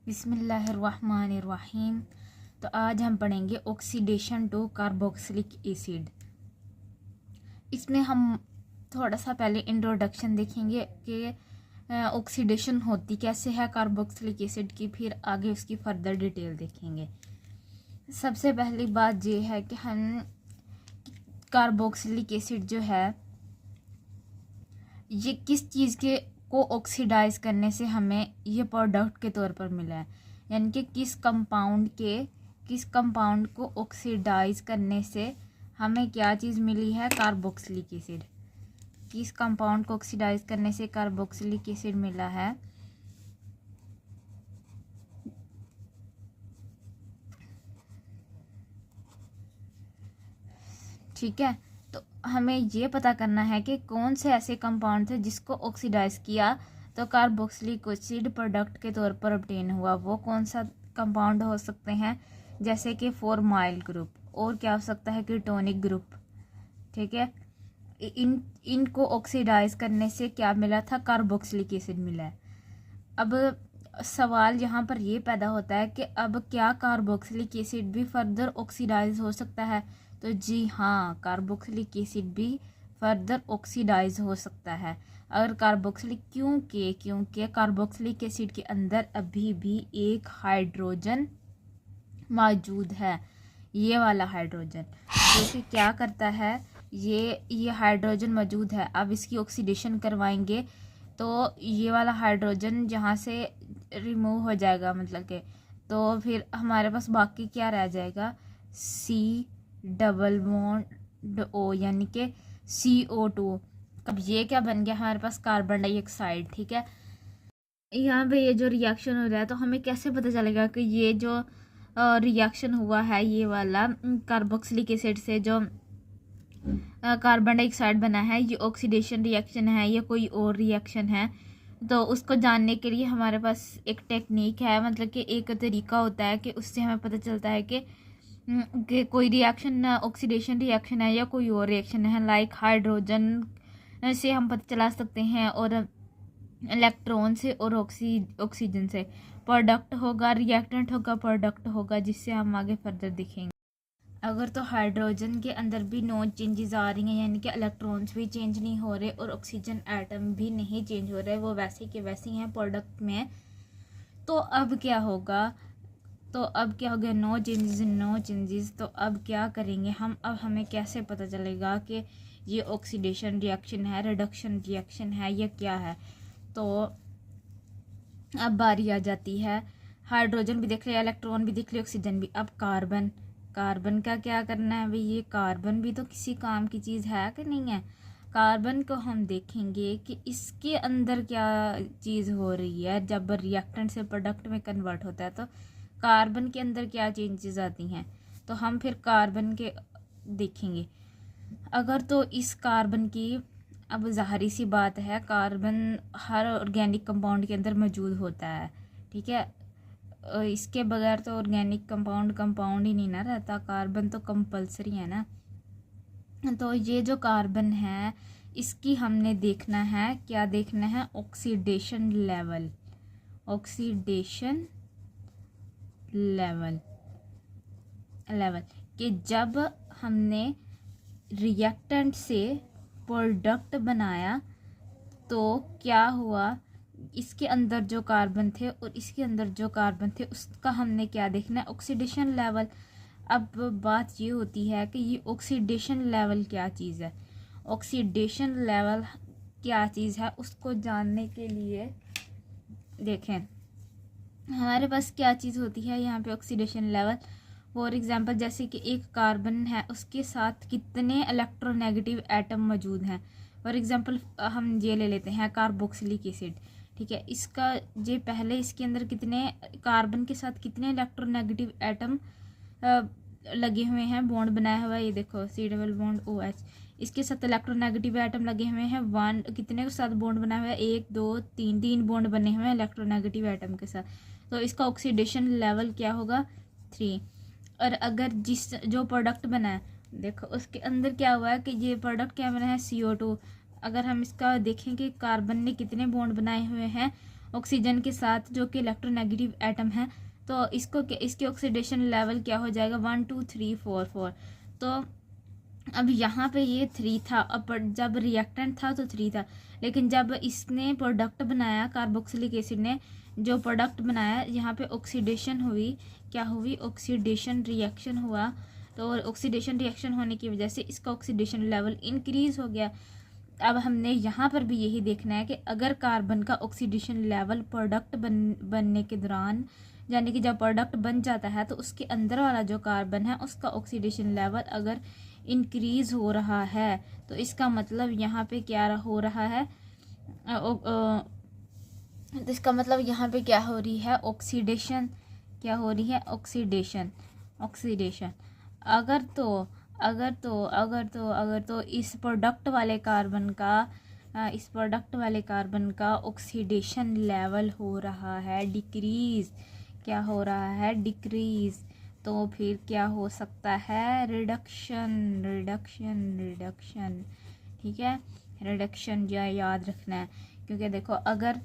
बिस्मिल्लाहिर्रहमानिर्रहीम। तो आज हम पढ़ेंगे ऑक्सीडेशन टू कार्बोक्सिलिक एसिड। इसमें हम थोड़ा सा पहले इंट्रोडक्शन देखेंगे कि ऑक्सीडेशन होती कैसे है कार्बोक्सिलिक एसिड की, फिर आगे उसकी फर्दर डिटेल देखेंगे। सबसे पहली बात ये है कि हम कार्बोक्सिलिक एसिड जो है ये किस चीज़ के को ऑक्सीडाइज करने से हमें ये प्रोडक्ट के तौर पर मिला है, यानी कि किस कंपाउंड को ऑक्सीडाइज करने से हमें क्या चीज़ मिली है, कार्बोक्सिलिक एसिड। किस कंपाउंड को ऑक्सीडाइज करने से कार्बोक्सिलिक एसिड मिला है, ठीक है। तो हमें ये पता करना है कि कौन से ऐसे कंपाउंड थे जिसको ऑक्सीडाइज किया तो कार्बोक्सिलिक एसिड प्रोडक्ट के तौर पर ऑब्टेन हुआ। वो कौन सा कंपाउंड हो सकते हैं, जैसे कि फॉर्माइल ग्रुप, और क्या हो सकता है कीटोनिक ग्रुप, ठीक है। इनको ऑक्सीडाइज करने से क्या मिला था, कार्बोक्सिलिक एसिड मिला है। अब सवाल यहाँ पर ये पैदा होता है कि अब क्या कार्बोक्सिलिक एसिड भी फर्दर ऑक्सीडाइज हो सकता है। तो जी हाँ, कार्बोक्सिलिक एसिड भी फर्दर ऑक्सीडाइज हो सकता है। अगर कार्बोक्सिलिक क्योंकि कार्बोक्सिलिक एसिड के अंदर अभी भी एक हाइड्रोजन मौजूद है, ये वाला हाइड्रोजन, जो कि क्या करता है, ये हाइड्रोजन मौजूद है। अब इसकी ऑक्सीडेशन करवाएंगे तो ये वाला हाइड्रोजन जहाँ से रिमूव हो जाएगा, मतलब कि तो फिर हमारे पास बाकी क्या रह जाएगा, C≡O, यानी कि CO2। अब ये क्या बन गया हमारे पास, कार्बन डाइऑक्साइड, ठीक है। यहाँ पे ये जो रिएक्शन हो रहा है तो हमें कैसे पता चलेगा कि ये जो रिएक्शन हुआ है ये वाला कार्बोक्सिलिक एसिड से जो कार्बन डाइऑक्साइड बना है, ये ऑक्सीडेशन रिएक्शन है या कोई और रिएक्शन है। तो उसको जानने के लिए हमारे पास एक टेक्निक है, मतलब कि एक तरीका होता है कि उससे हमें पता चलता है कि कोई रिएक्शन ऑक्सीडेशन रिएक्शन है या कोई और रिएक्शन है। लाइक हाइड्रोजन से हम पता चला सकते हैं, और इलेक्ट्रॉन से, और ऑक्सीजन से। प्रोडक्ट होगा, रिएक्टेंट होगा, प्रोडक्ट होगा, जिससे हम आगे फर्दर देखेंगे। अगर तो हाइड्रोजन के अंदर भी नो चेंजेस आ रही हैं, यानी कि इलेक्ट्रॉन्स भी चेंज नहीं हो रहे और ऑक्सीजन एटम भी नहीं चेंज हो रहे, वो वैसे के वैसे हैं प्रोडक्ट में, तो अब क्या होगा, नो चेंजेस। तो अब क्या करेंगे हम, अब हमें कैसे पता चलेगा कि ये ऑक्सीडेशन रिएक्शन है, रिडक्शन रिएक्शन है, या क्या है। तो अब बारी आ जाती है, हाइड्रोजन भी देख लिया, इलेक्ट्रॉन भी देख लिया, ऑक्सीजन भी। अब कार्बन का क्या करना है भाई, ये कार्बन भी तो किसी काम की चीज़ है कि नहीं है। कार्बन को हम देखेंगे कि इसके अंदर क्या चीज़ हो रही है, जब रिएक्टेंट से प्रोडक्ट में कन्वर्ट होता है तो कार्बन के अंदर क्या चेंजेस आती हैं। तो हम फिर कार्बन के देखेंगे। अगर तो इस कार्बन की, अब ज़ाहिर सी बात है, कार्बन हर ऑर्गेनिक कंपाउंड के अंदर मौजूद होता है, ठीक है। इसके बगैर तो ऑर्गेनिक कंपाउंड ही नहीं ना रहता, कार्बन तो कंपलसरी है ना। तो ये जो कार्बन है इसकी हमने देखना है, क्या देखना है, ऑक्सीडेशन लेवल। कि जब हमने रिएक्टेंट से प्रोडक्ट बनाया तो क्या हुआ, इसके अंदर जो कार्बन थे और इसके अंदर जो कार्बन थे उसका हमने क्या देखना है, ऑक्सीडेशन लेवल। अब बात ये होती है कि ये ऑक्सीडेशन लेवल क्या चीज़ है, ऑक्सीडेशन लेवल क्या चीज़ है, उसको जानने के लिए देखें हमारे पास क्या चीज़ होती है यहाँ पे, ऑक्सीडेशन लेवल। फॉर एग्जांपल, जैसे कि एक कार्बन है उसके साथ कितने इलेक्ट्रोनेगेटिव एटम मौजूद हैं। फॉर एग्जांपल हम ये ले लेते हैं कार्बोक्सिलिक एसिड, ठीक है। इसका ये पहले इसके अंदर कितने, कार्बन के साथ कितने इलेक्ट्रोनेगेटिव एटम लगे हुए हैं, बॉन्ड बनाया हुआ है, ये देखो C≡OH। इसके साथ इलेक्ट्रोनेगेटिव एटम लगे हुए हैं, वन कितने के साथ बॉन्ड बनाया हुआ है, 1 2 3 बॉन्ड बने हुए हैं इलेक्ट्रोनेगेटिव एटम के साथ। तो इसका ऑक्सीडेशन लेवल क्या होगा, 3। और अगर जो प्रोडक्ट बना है, देखो उसके अंदर क्या हुआ है कि ये प्रोडक्ट क्या बना है, CO2। अगर हम इसका देखें कि कार्बन ने कितने बॉन्ड बनाए हुए हैं, ऑक्सीजन के साथ जो कि इलेक्ट्रोनेगेटिव एटम है, तो इसके ऑक्सीडेशन लेवल क्या हो जाएगा 1 2 3 4 4। तो अब यहाँ पे ये 3 था, अब जब रिएक्टेंट था तो 3 था, लेकिन जब इसने प्रोडक्ट बनाया कार्बोक्सिलिक एसिड ने जो प्रोडक्ट बनाया, यहाँ पे ऑक्सीडेशन हुई, क्या हुई, ऑक्सीडेशन रिएक्शन हुआ। तो ऑक्सीडेशन रिएक्शन होने की वजह से इसका ऑक्सीडेशन लेवल इंक्रीज हो गया। अब हमने यहाँ पर भी यही देखना है कि अगर कार्बन का ऑक्सीडेशन लेवल प्रोडक्ट बनने के दौरान, यानी कि जब प्रोडक्ट बन जाता है तो उसके अंदर वाला जो कार्बन है उसका ऑक्सीडेशन लेवल अगर इंक्रीज हो रहा है, तो इसका मतलब यहाँ पे क्या हो रहा है, तो इसका मतलब यहाँ पे क्या हो रही है, ऑक्सीडेशन, क्या हो रही है, ऑक्सीडेशन। अगर तो इस प्रोडक्ट वाले कार्बन का ऑक्सीडेशन लेवल हो रहा है डिक्रीज, क्या हो रहा है, डिक्रीज, तो फिर क्या हो सकता है, रिडक्शन। ठीक है, रिडक्शन जो याद रखना है, क्योंकि देखो अगर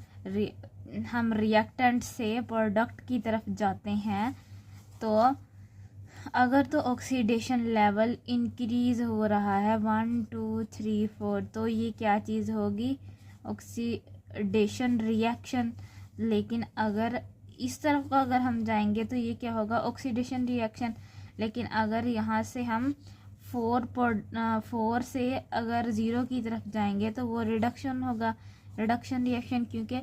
हम रिएक्टेंट से प्रोडक्ट की तरफ जाते हैं तो अगर तो ऑक्सीडेशन लेवल इंक्रीज हो रहा है 1 2 3 4, तो ये क्या चीज़ होगी, ऑक्सीडेशन रिएक्शन। लेकिन अगर इस तरफ का अगर हम जाएंगे तो ये क्या होगा, ऑक्सीडेशन रिएक्शन। लेकिन अगर यहाँ से हम 4 से अगर 0 की तरफ जाएंगे तो वो रिडक्शन होगा, रिडक्शन रिएक्शन। क्योंकि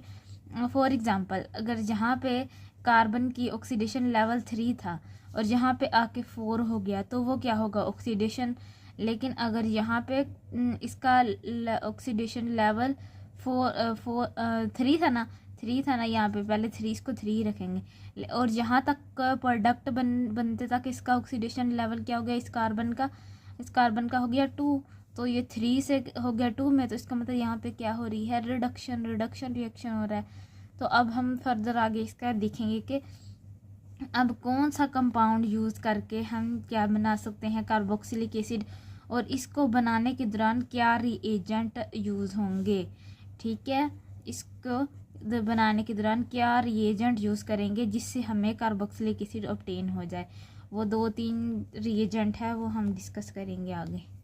फॉर एग्जांपल अगर यहाँ पे कार्बन की ऑक्सीडेशन लेवल 3 था और यहाँ पे आके 4 हो गया तो वो क्या होगा, ऑक्सीडेशन। लेकिन अगर यहाँ पे इसका ऑक्सीडेशन लेवल 3 था ना, यहाँ पे पहले 3, इसको 3 रखेंगे, और यहाँ तक प्रोडक्ट बनते तक इसका ऑक्सीडेशन लेवल क्या हो गया, इस कार्बन का हो गया 2, तो ये 3 से हो गया 2 में, तो इसका मतलब यहाँ पे क्या हो रही है, रिडक्शन रिएक्शन हो रहा है। तो अब हम फर्दर आगे इसका देखेंगे कि अब कौन सा कंपाउंड यूज़ करके हम क्या बना सकते हैं, कार्बोक्सिलिक एसिड, और इसको बनाने के दौरान क्या रिएजेंट यूज़ होंगे। ठीक है, इसको बनाने के दौरान क्या रिएजेंट यूज़ करेंगे जिससे हमें कार्बोक्सिलिक एसिड ऑब्टेन हो जाए। वो 2-3 रिएजेंट है, वो हम डिस्कस करेंगे आगे।